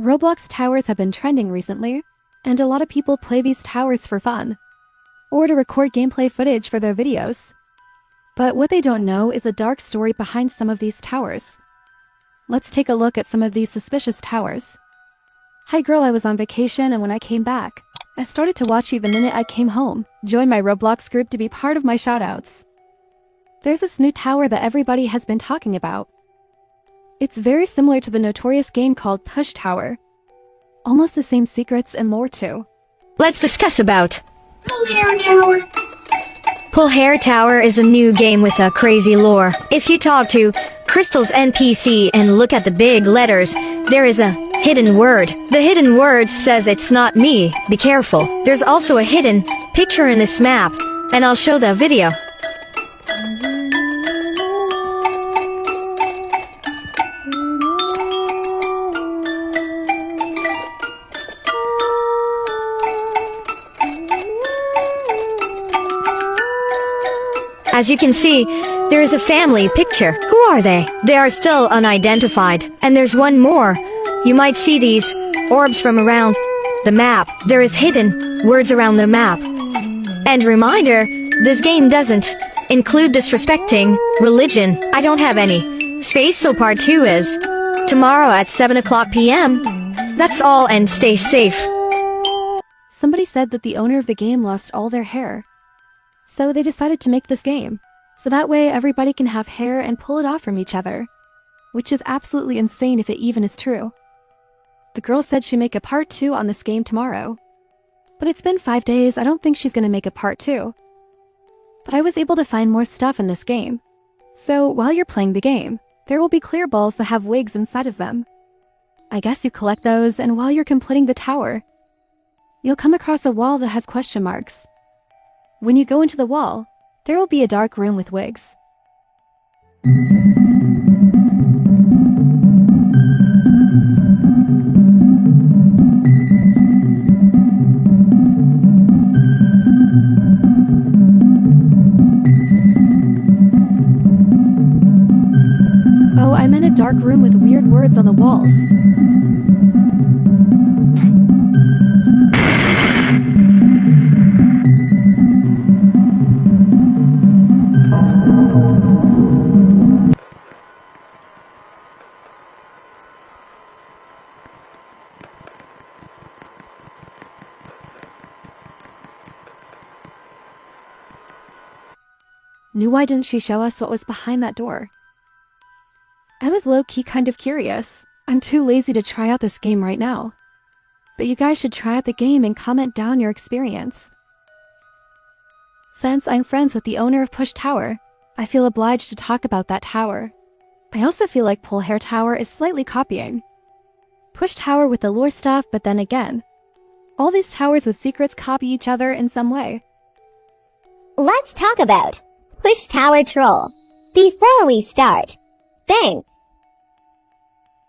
Roblox towers have been trending recently, and a lot of people play these towers for fun, or to record gameplay footage for their videos. But what they don't know is the dark story behind some of these towers. Let's take a look at some of these suspicious towers. Hi girl, I was on vacation and when I came back, I started to watch you the minute I came home. Join my Roblox group to be part of my shoutouts. There's this new tower that everybody has been talking about. It's very similar to the notorious game called Push Tower. Almost the same secrets and lore too. Let's discuss about Pull Hair Tower. Pull Hair Tower is a new game with a crazy lore. If you talk to Crystal's NPC and look at the big letters, there is a hidden word. The hidden word says it's not me, be careful. There's also a hidden picture in this map, and I'll show the video. As you can see, there is a family picture. Who are they? They are still unidentified. And there's one more. You might see these orbs from around the map. There is hidden words around the map. And reminder, this game doesn't include disrespecting religion. I don't have any space, so part 2 is tomorrow at 7:00 p.m. That's all, and stay safe. Somebody said that the owner of the game lost all their hair. So they decided to make this game, so that way everybody can have hair and pull it off from each other. Which is absolutely insane if it even is true. The girl said she'd make a part 2 on this game tomorrow. But it's been 5 days, I don't think she's gonna make a part 2. But I was able to find more stuff in this game. So while you're playing the game, there will be clear balls that have wigs inside of them. I guess you collect those, and while you're completing the tower, you'll come across a wall that has question marks. When you go into the wall, there will be a dark room with wigs. Oh, I meant a dark room with weird words on the walls. Why didn't she show us what was behind that door? I was low-key kind of curious. I'm too lazy to try out this game right now. But you guys should try out the game and comment down your experience. Since I'm friends with the owner of Push Tower, I feel obliged to talk about that tower. I also feel like Pull Hair Tower is slightly copying Push Tower with the lore stuff, but then again, all these towers with secrets copy each other in some way. Let's talk about Push Tower Troll. Before we start, thanks.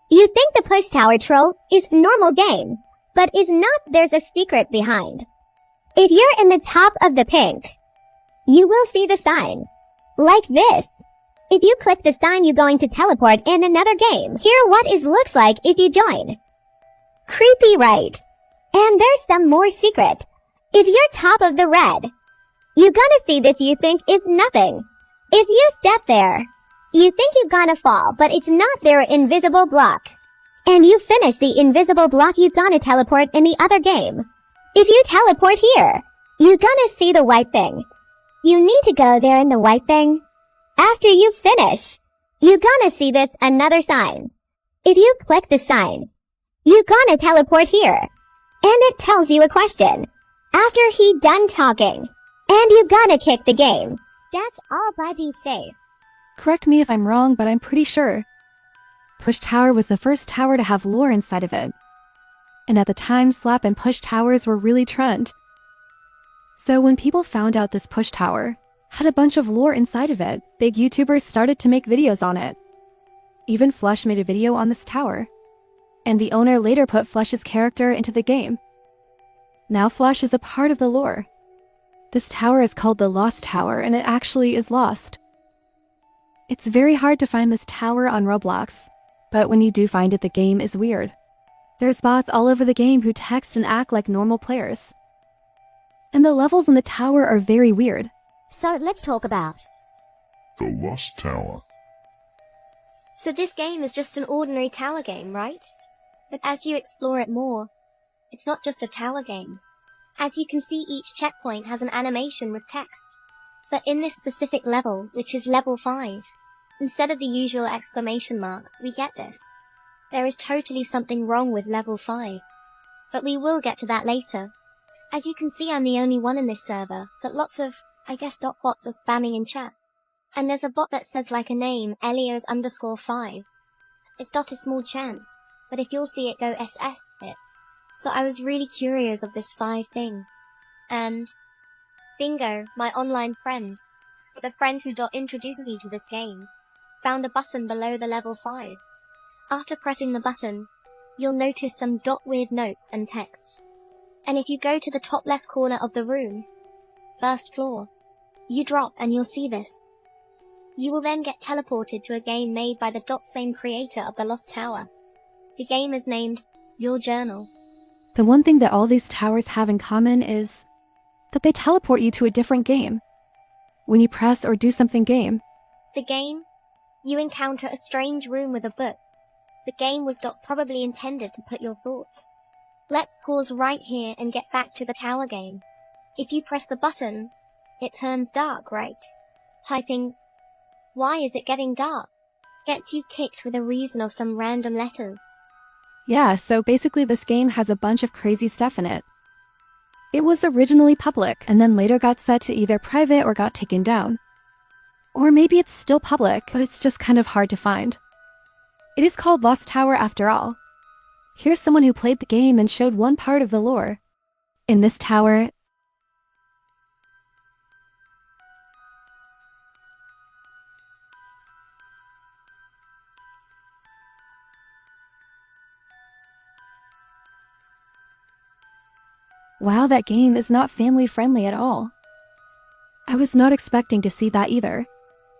You think the Push Tower Troll is a normal game, but is not. There's a secret behind. If you're in the top of the pink, you will see the sign. Like this. If you click the sign, you're going to teleport in another game. Here what it looks like if you join. Creepy, right? And there's some more secret. If you're top of the red, you're gonna see this, you think it's nothing. If you step there, you think you're gonna fall, but it's not their invisible block. And you finish the invisible block, you're gonna teleport in the other game. If you teleport here, you're gonna see the white thing. You need to go there in the white thing. After you finish, you're gonna see this another sign. If you click the sign, you're gonna teleport here. And it tells you a question. After he done talking, and you gonna kick the game. That's all, by be safe. Correct me if I'm wrong, but I'm pretty sure Push Tower was the first tower to have lore inside of it. And at the time, Slap and Push Towers were really trend. So when people found out this Push Tower had a bunch of lore inside of it, big YouTubers started to make videos on it. Even Flush made a video on this tower. And the owner later put Flush's character into the game. Now Flush is a part of the lore. This tower is called the Lost Tower, and it actually is lost. It's very hard to find this tower on Roblox, but when you do find it, the game is weird. There's bots all over the game who text and act like normal players. And the levels in the tower are very weird. So let's talk about The Lost Tower. So this game is just an ordinary tower game, right? But as you explore it more, it's not just a tower game. As you can see, each checkpoint has an animation with text. But in this specific level, which is level 5, instead of the usual exclamation mark, we get this. There is totally something wrong with level 5. But we will get to that later. As you can see, I'm the only one in this server, but lots of, I guess, bots are spamming in chat. And there's a bot that says like a name, Elios_5. It's not a small chance, but if you'll see it go SS it. So I was really curious of this 5 thing. And Bingo, my online friend, the friend who introduced me to this game, found a button below the level 5. After pressing the button, you'll notice some weird notes and text. And if you go to the top left corner of the room, first floor, you drop and you'll see this. You will then get teleported to a game made by the same creator of the Lost Tower. The game is named Your Journal. The one thing that all these towers have in common is that they teleport you to a different game. When you press or do something game, The game, you encounter a strange room with a book. The game was probably intended to put your thoughts. Let's pause right here and get back to the tower game. If you press the button, it turns dark, right? Typing, "Why is it getting dark?" gets you kicked with a reason of some random letters. yeah, so basically this game has a bunch of crazy stuff in it. It was originally public and then later got set to either private or got taken down. Or maybe it's still public, but it's just kind of hard to find. It is called Lost Tower after all. Here's someone who played the game and showed one part of the lore. In this tower, wow, that game is not family friendly at all. I was not expecting to see that either.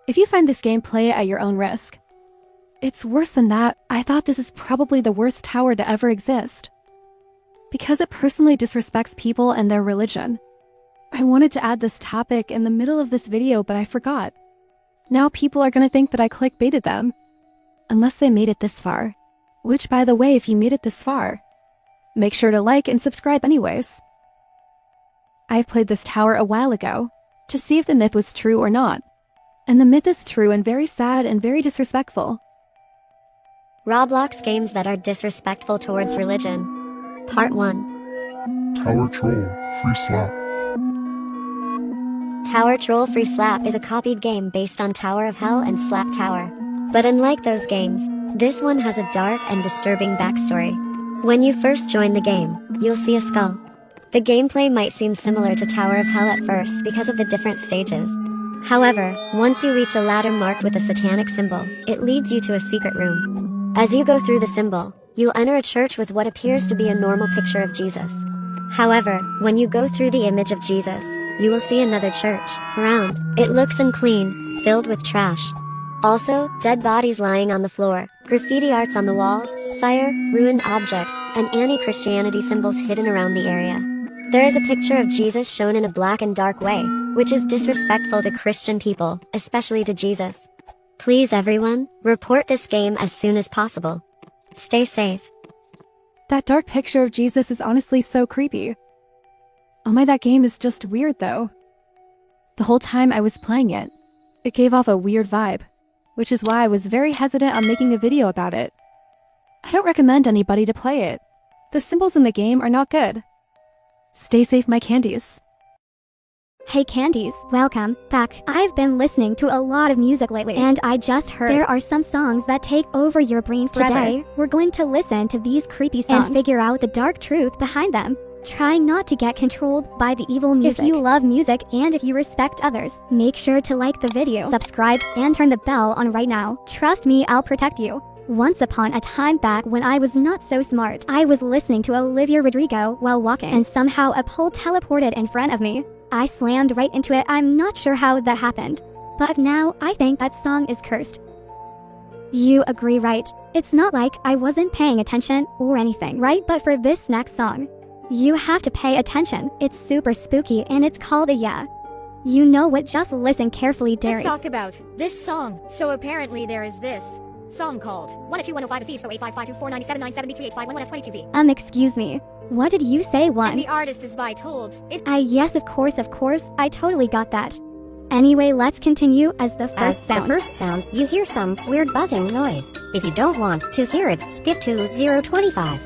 If you find this game, play it at your own risk. It's worse than that. I thought this is probably the worst tower to ever exist. Because it personally disrespects people and their religion. I wanted to add this topic in the middle of this video, but I forgot. Now people are gonna think that I clickbaited them. Unless they made it this far. Which, by the way, if you made it this far, make sure to like and subscribe anyways. I've played this tower a while ago, to see if the myth was true or not. And the myth is true and very sad and very disrespectful. Roblox games that are disrespectful towards religion. Part 1. Tower Troll Free Slap. Tower Troll Free Slap is a copied game based on Tower of Hell and Slap Tower. But unlike those games, this one has a dark and disturbing backstory. When you first join the game, you'll see a skull. The gameplay might seem similar to Tower of Hell at first because of the different stages. However, once you reach a ladder marked with a satanic symbol, it leads you to a secret room. As you go through the symbol, you'll enter a church with what appears to be a normal picture of Jesus. However, when you go through the image of Jesus, you will see another church, round. It looks unclean, filled with trash. Also, dead bodies lying on the floor, graffiti arts on the walls, fire, ruined objects, and anti-Christianity symbols hidden around the area. There is a picture of Jesus shown in a black and dark way, which is disrespectful to Christian people, especially to Jesus. Please everyone, report this game as soon as possible. Stay safe. That dark picture of Jesus is honestly so creepy. Oh my, that game is just weird though. The whole time I was playing it, it gave off a weird vibe, which is why I was very hesitant on making a video about it. I don't recommend anybody to play it. The symbols in the game are not good. Stay safe, my candies. Hey Candies, welcome back. I've been listening to a lot of music lately, and I just heard there are some songs that take over your brain forever. Today, we're going to listen to these creepy songs and figure out the dark truth behind them. Try not to get controlled by the evil music. If you love music and if you respect others, make sure to like the video, subscribe, and turn the bell on right now. Trust me, I'll protect you. Once upon a time back when I was not so smart, I was listening to Olivia Rodrigo while walking, and somehow a pole teleported in front of me. I slammed right into it. I'm not sure how that happened, but now I think that song is cursed. You agree, right? It's not like I wasn't paying attention or anything, right? But for this next song, you have to pay attention. It's super spooky and it's called a yeah. You know what? Just listen carefully, Darius. Let's talk about this song. So apparently there is this song called 102-105 receive, so 855249797385111F22V. Excuse me. What did you say, And one? the artist is by Told. Yes, of course, I totally got that. Anyway, let's continue as the As first the sound. first sound, you hear some weird buzzing noise. If you don't want to hear it, skip to 025.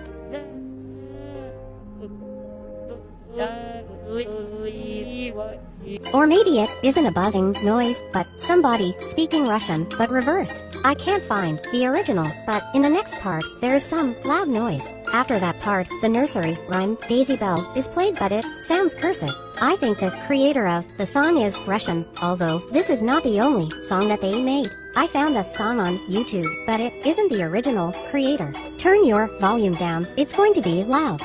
Or maybe it isn't a buzzing noise, but somebody speaking Russian, but reversed. I can't find the original, but in the next part, there is some loud noise. After that part, the nursery rhyme, Daisy Bell, is played, but it sounds cursive. I think the creator of the song is Russian, although this is not the only song that they made. I found that song on YouTube, but it isn't the original creator. Turn your volume down, it's going to be loud.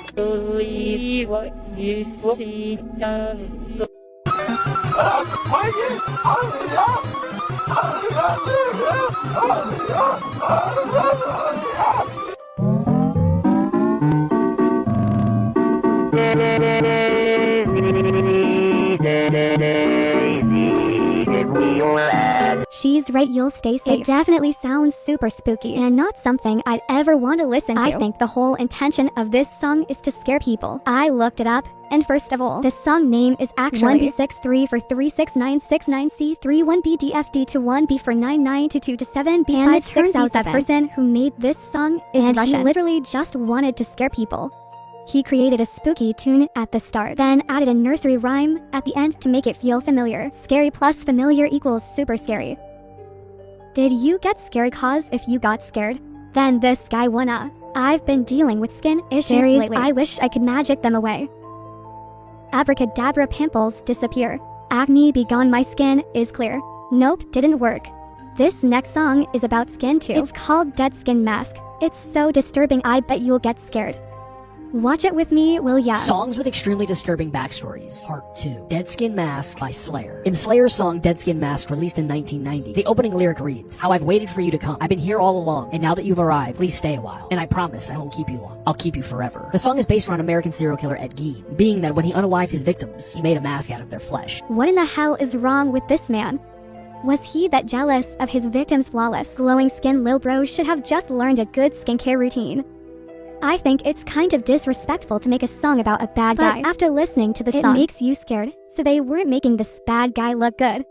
She's right, you'll stay safe. It definitely sounds super spooky and not something I'd ever want to listen to. I think the whole intention of this song is to scare people. I looked it up, and first of all, the song name is actually 1B63 for 36969C3 1BDFD to 1B for 9922 to 7B, and it turns out the person who made this song is Russian. He literally just wanted to scare people. He created a spooky tune at the start, then added a nursery rhyme at the end to make it feel familiar. Scary plus familiar equals super scary. Did you get scared? Cause if you got scared, then this guy wanna. I've been dealing with skin issues lately. I wish I could magic them away. Abracadabra, pimples disappear. Acne be gone, my skin is clear. Nope, didn't work. This next song is about skin too. It's called Dead Skin Mask. It's so disturbing, I bet you'll get scared. Watch it with me, will ya? Songs with extremely disturbing backstories. Part 2. Dead Skin Mask by Slayer. In Slayer's song Dead Skin Mask, released in 1990, the opening lyric reads, "How I've waited for you to come. I've been here all along, and now that you've arrived, please stay a while. And I promise I won't keep you long. I'll keep you forever." The song is based around American serial killer Ed Gein, being that when he unalived his victims, he made a mask out of their flesh. What in the hell is wrong with this man? Was he that jealous of his victims' flawless, glowing skin? Lil bro should have just learned a good skincare routine. I think it's kind of disrespectful to make a song about a bad guy. But after listening to the song, it makes you scared, so they weren't making this bad guy look good.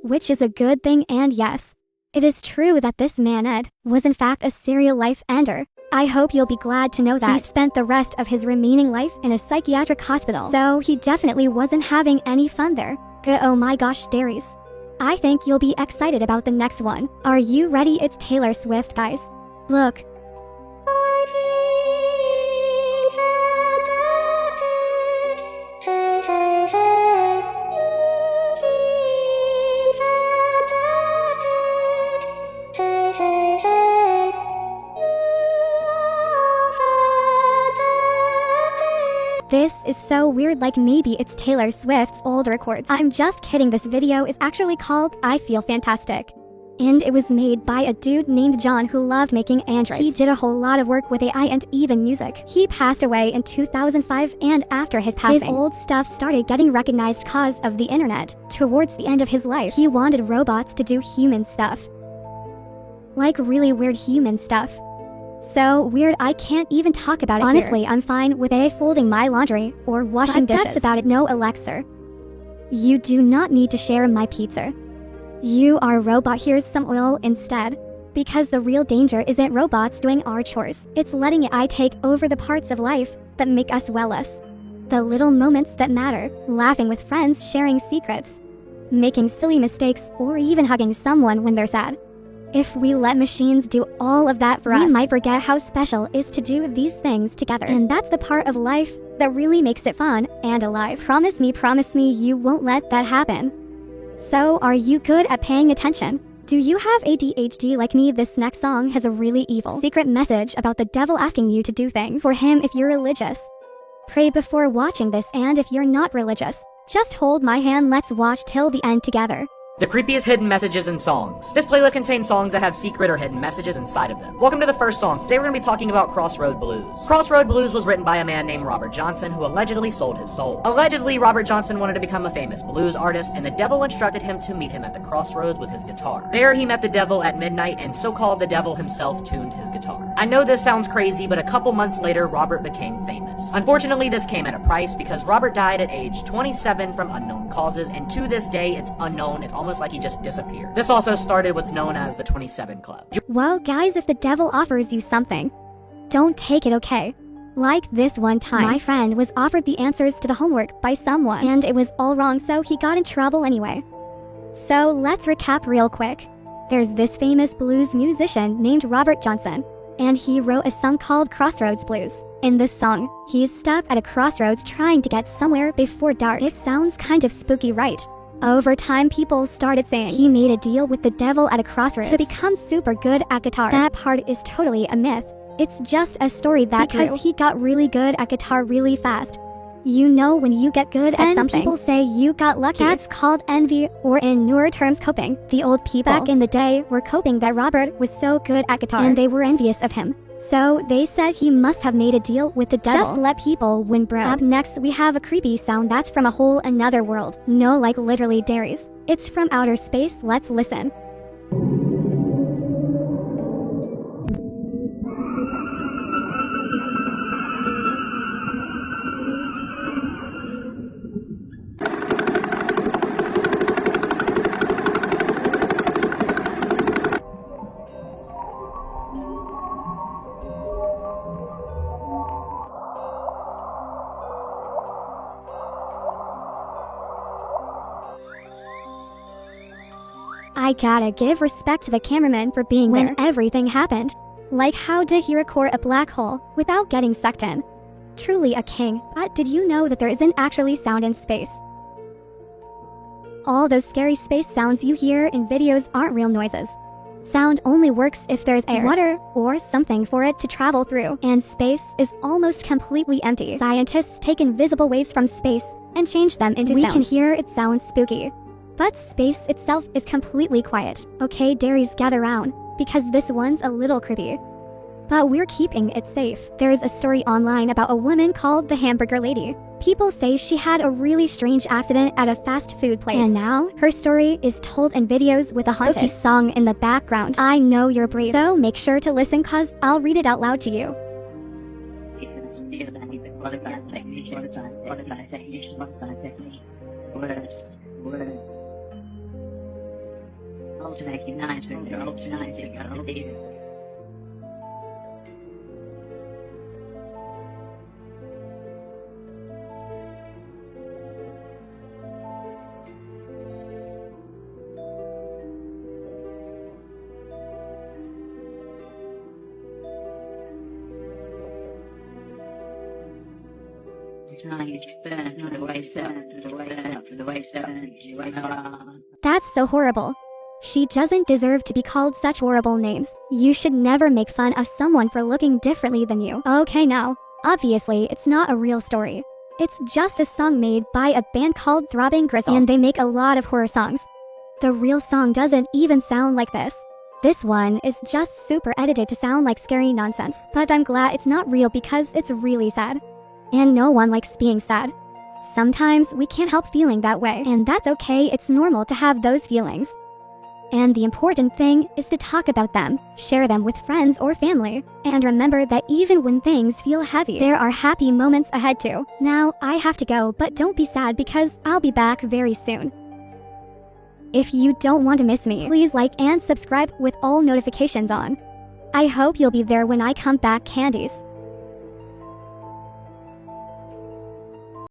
Which is a good thing, and yes, it is true that this man Ed was in fact a serial life ender. I hope you'll be glad to know that he spent the rest of his remaining life in a psychiatric hospital, so he definitely wasn't having any fun there. Oh my gosh, Darius. I think you'll be excited about the next one. Are you ready? It's Taylor Swift, guys. Look. This is so weird, like maybe it's Taylor Swift's old records. I'm just kidding, this video is actually called I Feel Fantastic. And it was made by a dude named John who loved making androids. He did a whole lot of work with AI and even music. He passed away in 2005, and after his passing, his old stuff started getting recognized cause of the internet. Towards the end of his life, he wanted robots to do human stuff. Like really weird human stuff. So weird I can't even talk about it. Honestly, here. I'm fine with AI folding my laundry or washing dishes. That's about it. No, Alexa. You do not need to share my pizza. You are a robot. Here's some oil instead. Because the real danger isn't robots doing our chores. It's letting AI take over the parts of life that make us wellness. The little moments that matter. Laughing with friends, sharing secrets, making silly mistakes, or even hugging someone when they're sad. If we let machines do all of that for us, we might forget how special it is to do these things together. And that's the part of life that really makes it fun and alive. Promise me you won't let that happen. So, are you good at paying attention? Do you have ADHD like me? This next song has a really evil secret message about the devil asking you to do things for him if you're religious. Pray before watching this, and if you're not religious, just hold my hand. Let's watch till the end together. The creepiest hidden messages and songs. This playlist contains songs that have secret or hidden messages inside of them. Welcome to the first song. Today we're going to be talking about Crossroad Blues. Crossroad Blues was written by a man named Robert Johnson who allegedly sold his soul. Allegedly, Robert Johnson wanted to become a famous blues artist, and the devil instructed him to meet him at the crossroads with his guitar. There he met the devil at midnight, and so-called the devil himself tuned his guitar. I know this sounds crazy, but a couple months later, Robert became famous. Unfortunately, this came at a price because Robert died at age 27 from unknown causes, and to this day, it's unknown. It's almost like he just disappeared. This also started what's known as the 27 Club. Well, guys, if the devil offers you something, don't take it, okay? Like this one time, my friend was offered the answers to the homework by someone, and it was all wrong, so he got in trouble anyway. So let's recap real quick. There's this famous blues musician named Robert Johnson, and he wrote a song called Crossroads Blues. In this song, he's stuck at a crossroads trying to get somewhere before dark. It sounds kind of spooky, right? Over time, people started saying he made a deal with the devil at a crossroads to become super good at guitar. That part is totally a myth. It's just a story that because he got really good at guitar really fast. You know, when you get good at something, people say you got lucky. That's called envy, or in newer terms, coping. The old people back in the day were coping that Robert was so good at guitar, and they were envious of him. So they said he must have made a deal with the devil. Just let people win, bro. Up next, we have a creepy sound that's from a whole another world. No, like literally dairies. It's from outer space. Let's listen. I gotta give respect to the cameraman for being there when everything happened. Like, how did he record a black hole without getting sucked in? Truly a king. But did you know that there isn't actually sound in space? All those scary space sounds you hear in videos aren't real noises. Sound only works if there's air, water, or something for it to travel through. And space is almost completely empty. Scientists take invisible waves from space and change them into sounds. We can hear it sounds spooky. But space itself is completely quiet. Okay, dairies, gather round, because this one's a little creepy. But we're keeping it safe. There's a story online about a woman called the Hamburger Lady. People say she had a really strange accident at a fast food place. And now, her story is told in videos with a haunted song in the background. I know you're brave, so make sure to listen cause I'll read it out loud to you. That's so horrible. She doesn't deserve to be called such horrible names. You should never make fun of someone for looking differently than you. Okay, now, obviously it's not a real story. It's just a song made by a band called Throbbing Gristle, and they make a lot of horror songs. The real song doesn't even sound like this. This one is just super edited to sound like scary nonsense. But I'm glad it's not real because it's really sad. And no one likes being sad. Sometimes we can't help feeling that way, and that's okay. It's normal to have those feelings. And the important thing is to talk about them, share them with friends or family, and remember that even when things feel heavy, there are happy moments ahead too. Now, I have to go, but don't be sad because I'll be back very soon. If you don't want to miss me, please like and subscribe with all notifications on. I hope you'll be there when I come back, candies.